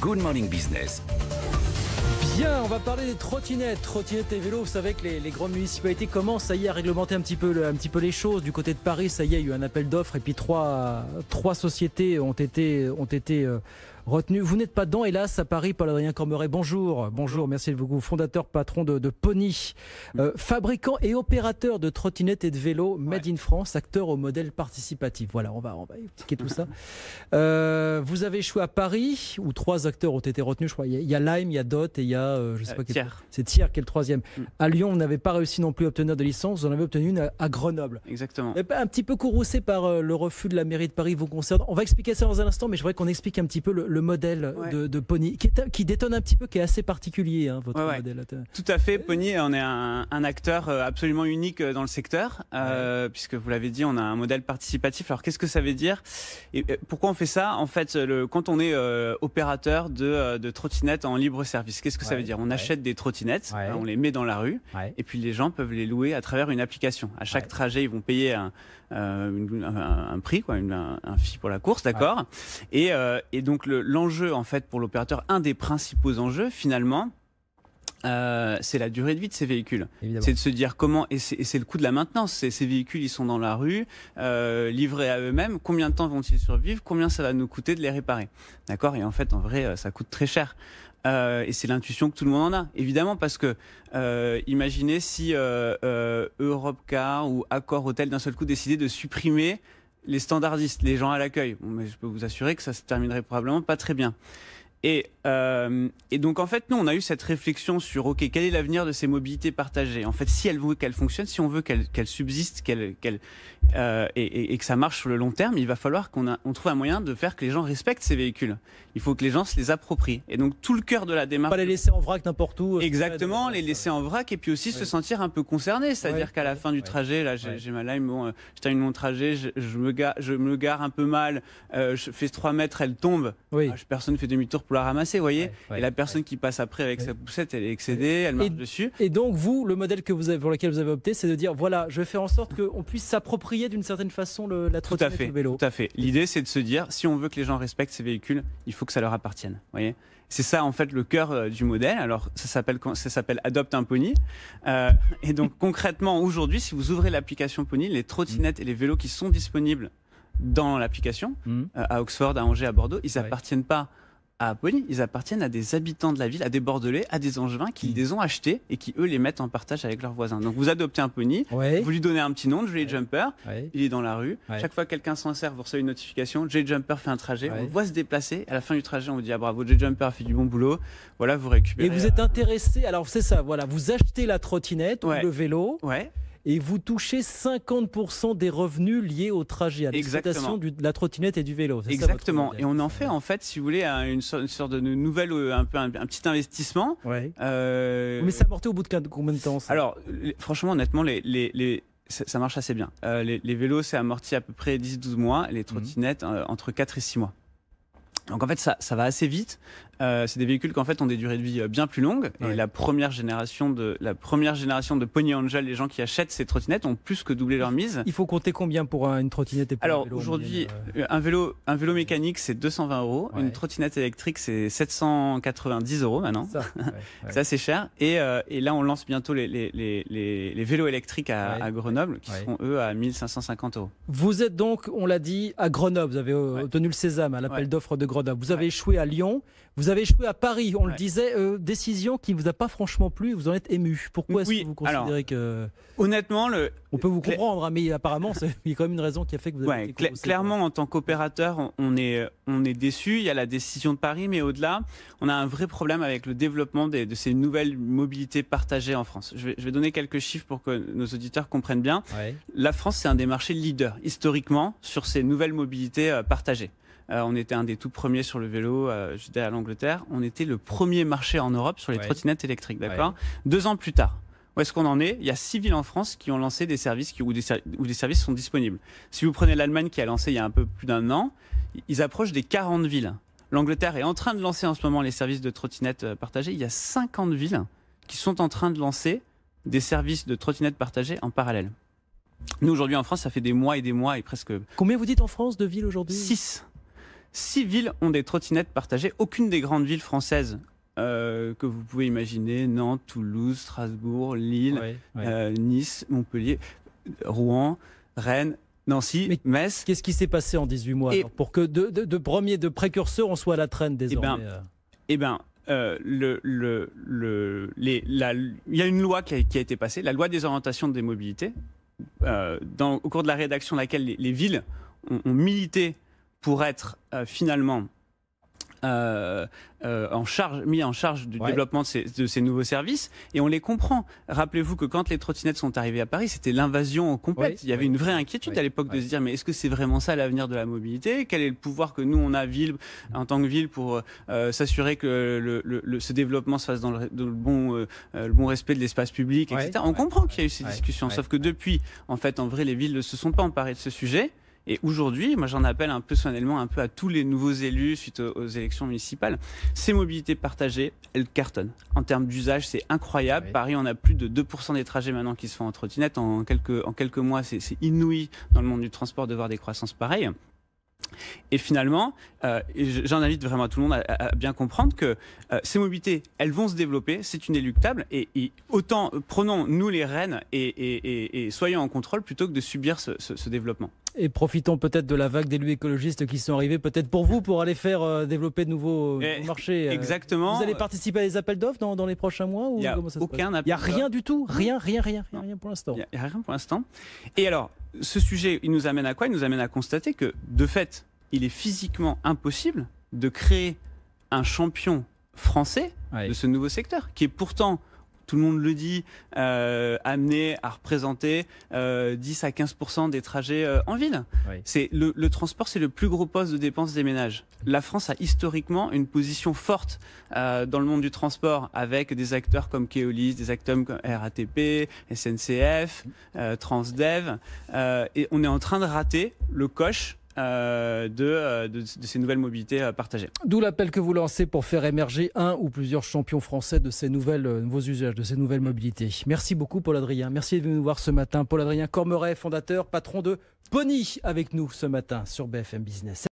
Good Morning Business. Bien, on va parler des trottinettes et vélos. Vous savez que les grandes municipalités commencent, ça y est, à réglementer un petit peu les choses. Du côté de Paris, ça y est, il y a eu un appel d'offres et puis trois sociétés ont été retenues. Vous n'êtes pas dedans, hélas, à Paris. Paul-Adrien Cormeret, bonjour. Bonjour, merci de vous. Fondateur, patron de Pony, fabricant et opérateur de trottinettes et de vélos made in France, acteur au modèle participatif. Voilà, on va expliquer tout ça. Vous avez échoué à Paris, où 3 acteurs ont été retenus, je crois. Il y a Lime, il y a Dot et il y a, je sais pas Thiers. C'est Thiers qui est le 3e. À Lyon, vous n'avez pas réussi non plus à obtenir de licence, vous en avez obtenu une à Grenoble. Exactement. Vous n'êtes pas un petit peu courroucé par le refus de la mairie de Paris vous concernant? On va expliquer ça dans un instant, mais je voudrais qu'on explique un petit peu le modèle de Pony, qui détonne un petit peu, qui est assez particulier, hein, votre modèle. Tout à fait, Pony, on est un acteur absolument unique dans le secteur, puisque vous l'avez dit, on a un modèle participatif. Alors qu'est-ce que ça veut dire et pourquoi on fait ça? En fait, quand on est opérateur de trottinettes en libre service, qu'est-ce que ça veut dire? On achète des trottinettes, on les met dans la rue, et puis les gens peuvent les louer à travers une application. À chaque trajet, ils vont payer un prix, un fee pour la course, d'accord. Et donc l'enjeu, en fait, pour l'opérateur, un des principaux enjeux, finalement, c'est la durée de vie de ces véhicules. Évidemment. C'est de se dire comment, et c'est le coût de la maintenance. Ces véhicules, ils sont dans la rue, livrés à eux-mêmes. Combien de temps vont-ils survivre? Combien ça va nous coûter de les réparer? D'accord. Et en fait, en vrai, ça coûte très cher. Et c'est l'intuition que tout le monde en a, évidemment, parce que imaginez si Europcar ou Accor Hotel d'un seul coup décidaient de supprimer les standardistes, les gens à l'accueil. Bon, mais je peux vous assurer que ça se terminerait probablement pas très bien. Et donc, en fait, nous, on a eu cette réflexion sur, OK, quel est l'avenir de ces mobilités partagées? En fait, si elles veulent qu'elles fonctionnent, si on veut qu'elles subsistent, et que ça marche sur le long terme, il va falloir qu'on trouve un moyen de faire que les gens respectent ces véhicules. Il faut que les gens se les approprient. Et donc, tout le cœur de la démarche... Pas les laisser en vrac n'importe où. Exactement, les laisser en vrac et puis aussi se sentir un peu concernés. C'est-à-dire qu'à la fin du trajet, là, j'ai ma Lime, je termine mon trajet, je me gare un peu mal, je fais 3 mètres, elle tombe. Personne ne fait demi-tour pour la ramasser, vous voyez. Et la personne qui passe après avec sa poussette, elle est excédée, elle marche dessus. Et donc, vous, le modèle pour lequel vous avez opté, c'est de dire, voilà, je vais faire en sorte qu'on puisse s'approprier d'une certaine façon la trottinette ou le vélo. Tout à fait. L'idée, c'est de se dire, si on veut que les gens respectent ces véhicules, il faut que ça leur appartienne. Vous voyez. C'est ça, en fait, le cœur du modèle. Alors, ça s'appelle Adopte un Pony. Et donc, concrètement, aujourd'hui, si vous ouvrez l'application Pony, les trottinettes et les vélos qui sont disponibles dans l'application, à Oxford, à Angers, à Bordeaux, ils n'appartiennent pas à Pony, ils appartiennent à des habitants de la ville, à des Bordelais, à des Angevins qui les ont achetés et qui, eux, les mettent en partage avec leurs voisins. Donc, vous adoptez un Pony, vous lui donnez un petit nom, Jolly Jumper, il est dans la rue. Chaque fois que quelqu'un s'en sert, vous recevez une notification, Jolly Jumper fait un trajet, on le voit se déplacer. À la fin du trajet, on vous dit, ah bravo, Jolly Jumper a fait du bon boulot. Voilà, vous récupérez. Et vous êtes intéressé, alors c'est ça, voilà, vous achetez la trottinette ou le vélo. Et vous touchez 50% des revenus liés au trajet, à l'exploitation de la trottinette et du vélo. Exactement. Et on en fait, en fait, si vous voulez, une sorte de nouvelle, un petit investissement. Mais ça amortit au bout de combien de temps ça? Alors, franchement, honnêtement, ça marche assez bien. Les vélos, c'est amorti à peu près 10-12 mois. Les trottinettes, entre 4 et 6 mois. Donc en fait ça va assez vite. C'est des véhicules qu'en fait ont des durées de vie bien plus longues. Et la première génération de Pony Angel, les gens qui achètent ces trottinettes ont plus que doublé leur mise. Il faut compter combien pour une trottinette et pour un vélo? Alors aujourd'hui, un vélo mécanique c'est 220 €. Une trottinette électrique c'est 790 € maintenant. C'est assez cher. Et là on lance bientôt les vélos électriques à Grenoble qui seront eux à 1550 €. Vous êtes donc, on l'a dit, à Grenoble. Vous avez obtenu le sésame à l'appel d'offres de Grenoble. Vous avez échoué à Lyon. Vous avez échoué à Paris, on le disait, décision qui ne vous a pas franchement plu, vous en êtes ému. Pourquoi est-ce que vous considérez que... Honnêtement, on peut vous comprendre, mais apparemment, il y a quand même une raison qui a fait que vous avez été clairement, en tant qu'opérateur, on est déçu. Il y a la décision de Paris, mais au-delà, on a un vrai problème avec le développement de ces nouvelles mobilités partagées en France. Je vais donner quelques chiffres pour que nos auditeurs comprennent bien. La France, c'est un des marchés leaders, historiquement, sur ces nouvelles mobilités partagées. On était un des tout premiers sur le vélo, j'étais à l'Angleterre. On était le premier marché en Europe sur les trottinettes électriques, d'accord. 2 ans plus tard, où est-ce qu'on en est? Il y a 6 villes en France qui ont lancé des services où des services sont disponibles. Si vous prenez l'Allemagne qui a lancé il y a un peu plus d'1 an, ils approchent des 40 villes. L'Angleterre est en train de lancer en ce moment les services de trottinettes partagées. Il y a 50 villes qui sont en train de lancer des services de trottinettes partagées en parallèle. Nous, aujourd'hui, en France, ça fait des mois et presque... Combien vous dites en France de villes aujourd'hui? 6. 6 villes ont des trottinettes partagées. Aucune des grandes villes françaises que vous pouvez imaginer, Nantes, Toulouse, Strasbourg, Lille, Nice, Montpellier, Rouen, Rennes, Nancy, Metz. Qu'est-ce qui s'est passé en 18 mois alors, pour que de précurseurs, on soit à la traîne désormais? Il y a une loi qui a été passée, la loi des orientations des mobilités, au cours de la rédaction de laquelle les villes ont milité pour être finalement mis en charge du développement de ces nouveaux services, et on les comprend. Rappelez-vous que quand les trottinettes sont arrivées à Paris, c'était l'invasion complète. Il y avait une vraie inquiétude à l'époque de se dire, mais est-ce que c'est vraiment ça l'avenir de la mobilité? Quel est le pouvoir que nous on a en tant que ville pour s'assurer que ce développement se fasse dans le bon respect de l'espace public, etc. On comprend qu'il y a eu ces discussions, sauf que depuis, en vrai, les villes ne se sont pas emparées de ce sujet. Et aujourd'hui, moi j'en appelle un peu solennellement à tous les nouveaux élus suite aux élections municipales. Ces mobilités partagées, elles cartonnent. En termes d'usage, c'est incroyable. Paris, on a plus de 2% des trajets maintenant qui se font en trottinette. En quelques mois, c'est inouï dans le monde du transport de voir des croissances pareilles. Et finalement, j'en invite vraiment tout le monde à bien comprendre que ces mobilités, elles vont se développer, c'est inéluctable, et autant prenons nous les rênes et soyons en contrôle plutôt que de subir ce développement. Et profitons peut-être de la vague d'élus écologistes qui sont arrivés, peut-être pour aller faire développer de nouveaux marchés. Exactement. Vous allez participer à des appels d'offres dans les prochains mois, ou comment ça se passe? Il n'y a rien du tout, rien pour l'instant. Il n'y a rien pour l'instant. Et alors, ce sujet, il nous amène à quoi? Il nous amène à constater que, de fait, il est physiquement impossible de créer un champion français de ce nouveau secteur, qui est pourtant, tout le monde le dit, amené à représenter 10 à 15% des trajets en ville. Le transport, c'est le plus gros poste de dépenses des ménages. La France a historiquement une position forte dans le monde du transport, avec des acteurs comme Keolis, des acteurs comme RATP, SNCF, Transdev, et on est en train de rater le coche de ces nouvelles mobilités partagées. D'où l'appel que vous lancez pour faire émerger un ou plusieurs champions français de ces nouveaux usages, de ces nouvelles mobilités. Merci beaucoup Paul Adrien, merci de nous voir ce matin. Paul Adrien Cormeret, fondateur, patron de Pony, avec nous ce matin sur BFM Business.